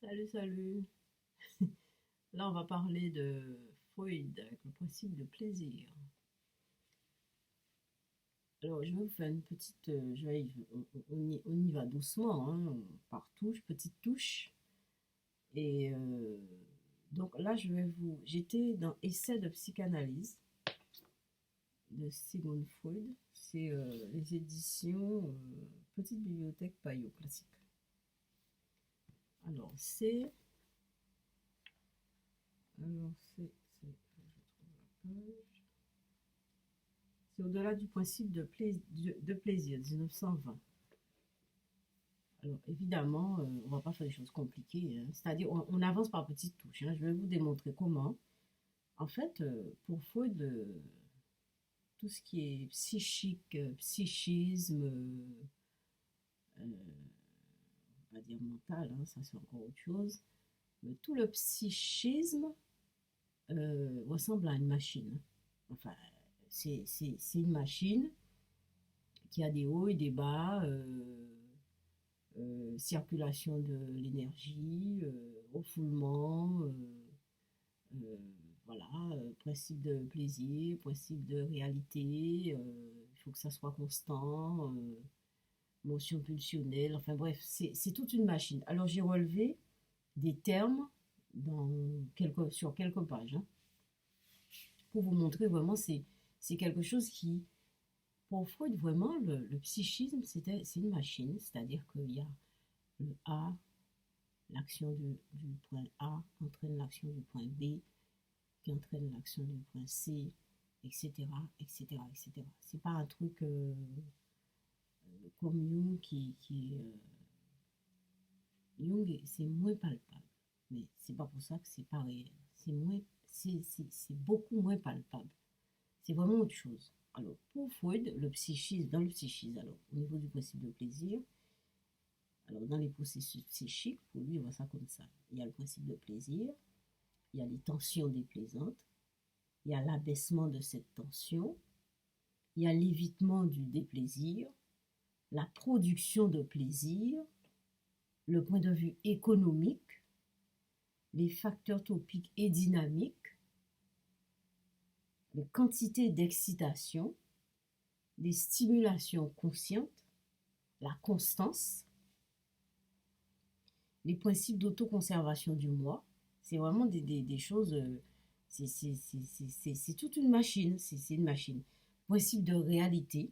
Salut, salut. Là, on va parler de Freud avec le principe de plaisir. Alors, je vais vous faire une petite. On y va doucement, hein, par touche, petite touche. Et donc là, J'étais dans Essai de psychanalyse de Sigmund Freud. C'est les éditions Petite Bibliothèque Payot classique. Alors, c'est. Alors, je trouve la page. C'est au-delà du principe de plaisir, 1920. Alors évidemment, on ne va pas faire des choses compliquées, hein. C'est-à-dire on avance par petites touches, hein. Je vais vous démontrer comment. En fait, pour Freud, tout ce qui est psychique, psychisme, on va dire mental, hein, ça c'est encore autre chose, mais tout le psychisme ressemble à une machine, hein. Enfin, c'est une machine qui a des hauts et des bas, circulation de l'énergie, refoulement, euh, voilà, principe de plaisir, principe de réalité, il faut que ça soit constant, motion pulsionnelle, enfin bref, c'est toute une machine. Alors j'ai relevé des termes sur quelques pages, hein, pour vous montrer vraiment, c'est quelque chose qui, pour Freud, vraiment, le psychisme, c'est une machine, c'est-à-dire qu'il y a le A, l'action du point A entraîne l'action du point B, qui entraîne l'action du point C, etc., etc., etc. C'est pas un truc comme Jung Jung, c'est moins palpable, mais c'est pas pour ça que c'est pas réel. C'est beaucoup moins palpable. C'est vraiment autre chose. Alors, pour Freud, dans le psychisme, alors, au niveau du principe de plaisir, alors dans les processus psychiques, pour lui, on voit ça comme ça. Il y a le principe de plaisir, il y a les tensions déplaisantes, il y a l'abaissement de cette tension, il y a l'évitement du déplaisir, la production de plaisir, le point de vue économique, les facteurs topiques et dynamiques, les quantités d'excitation, les stimulations conscientes, la constance, les principes d'autoconservation du moi. C'est vraiment des choses. C'est toute une machine. C'est une machine. Principe de réalité,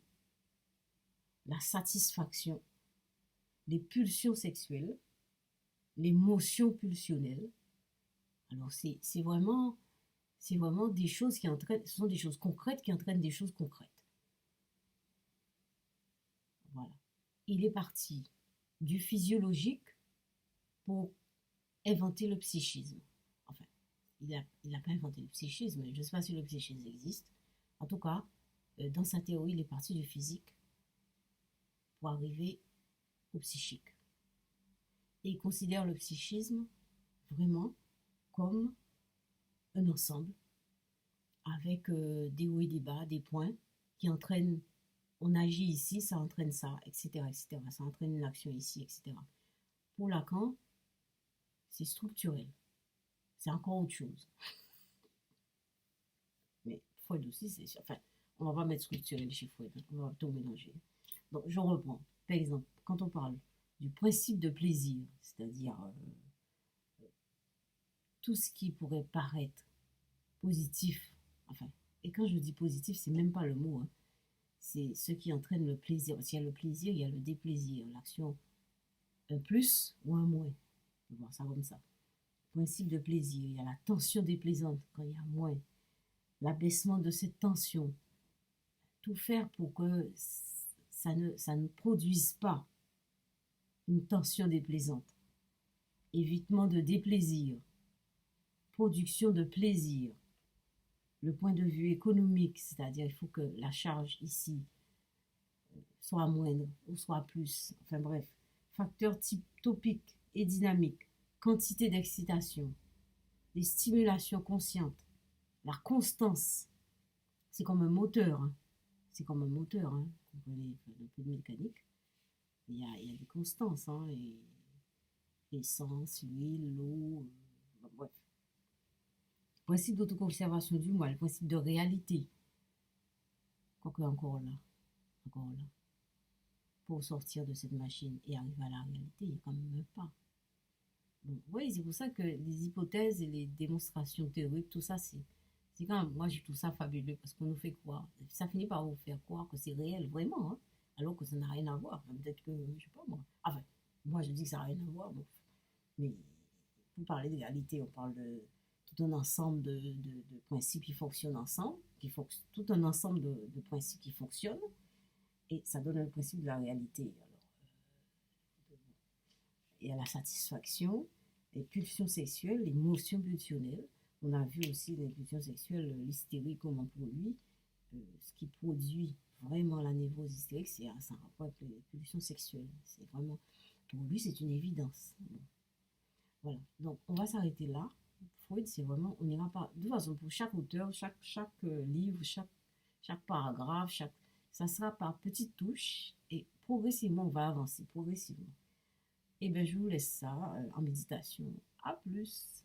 la satisfaction, les pulsions sexuelles, les motions pulsionnelles. Alors c'est vraiment des choses qui entraînent, ce sont des choses concrètes qui entraînent des choses concrètes. Voilà. Il est parti du physiologique pour inventer le psychisme. Enfin, il a pas inventé le psychisme, je ne sais pas si le psychisme existe. En tout cas, dans sa théorie, il est parti du physique pour arriver au psychique. Et il considère le psychisme vraiment comme un ensemble avec des hauts et des bas, des points qui entraînent, on agit ici, ça entraîne ça, etc., etc. Ça entraîne une action ici, etc. Pour Lacan, c'est structurel. C'est encore autre chose. Mais Freud aussi, c'est sûr. Enfin, on va pas mettre structurel chez Freud, hein. On va tout mélanger. Donc, je reprends. Par exemple, quand on parle du principe de plaisir, c'est-à-dire tout ce qui pourrait paraître positif, enfin, et quand je dis positif, c'est même pas le mot, hein. C'est ce qui entraîne le plaisir. S'il y a le plaisir, il y a le déplaisir, l'action un plus ou un moins. On va voir ça comme ça. Principe de plaisir, il y a la tension déplaisante quand il y a moins, l'abaissement de cette tension, tout faire pour que ça ne produise pas une tension déplaisante, évitement de déplaisir, production de plaisir, le point de vue économique, c'est-à-dire il faut que la charge ici soit moindre ou soit plus, enfin bref, facteurs topiques et dynamiques, quantité d'excitation, des stimulations conscientes, la constance, c'est comme un moteur, hein. C'est comme un moteur, hein. Vous comprenez un peu de mécanique, il y a des constances, hein, et L'essence, l'huile, l'eau, bref. Principe d'autoconservation du moi, le principe de réalité. Quoique encore là. Pour sortir de cette machine et arriver à la réalité, il n'y a quand même un pas. Donc, oui, c'est pour ça que les hypothèses et les démonstrations théoriques, tout ça, c'est quand même, moi, je trouve ça fabuleux parce qu'on nous fait croire. Ça finit par vous faire croire que c'est réel, vraiment, hein, alors que ça n'a rien à voir. Peut-être que, je sais pas moi. Enfin, moi, je dis que ça n'a rien à voir, bon. Mais pour parler de réalité, on parle de tout un ensemble de principes qui fonctionnent ensemble, tout un ensemble de principes qui fonctionnent, et ça donne le principe de la réalité. Alors, il y a la satisfaction, les pulsions sexuelles, les motions pulsionnelles. On a vu aussi les pulsions sexuelles, l'hystérie, comment produit. Ce qui produit vraiment la névrose hystérique, c'est un rapport avec les pulsions sexuelles. C'est vraiment, pour lui, c'est une évidence. Bon, voilà. Donc, on va s'arrêter là. Freud, c'est vraiment, on n'ira pas. De toute façon, pour chaque auteur, chaque livre, chaque paragraphe, ça sera par petites touches et progressivement, on va avancer, progressivement. Et bien, je vous laisse ça en méditation. À plus.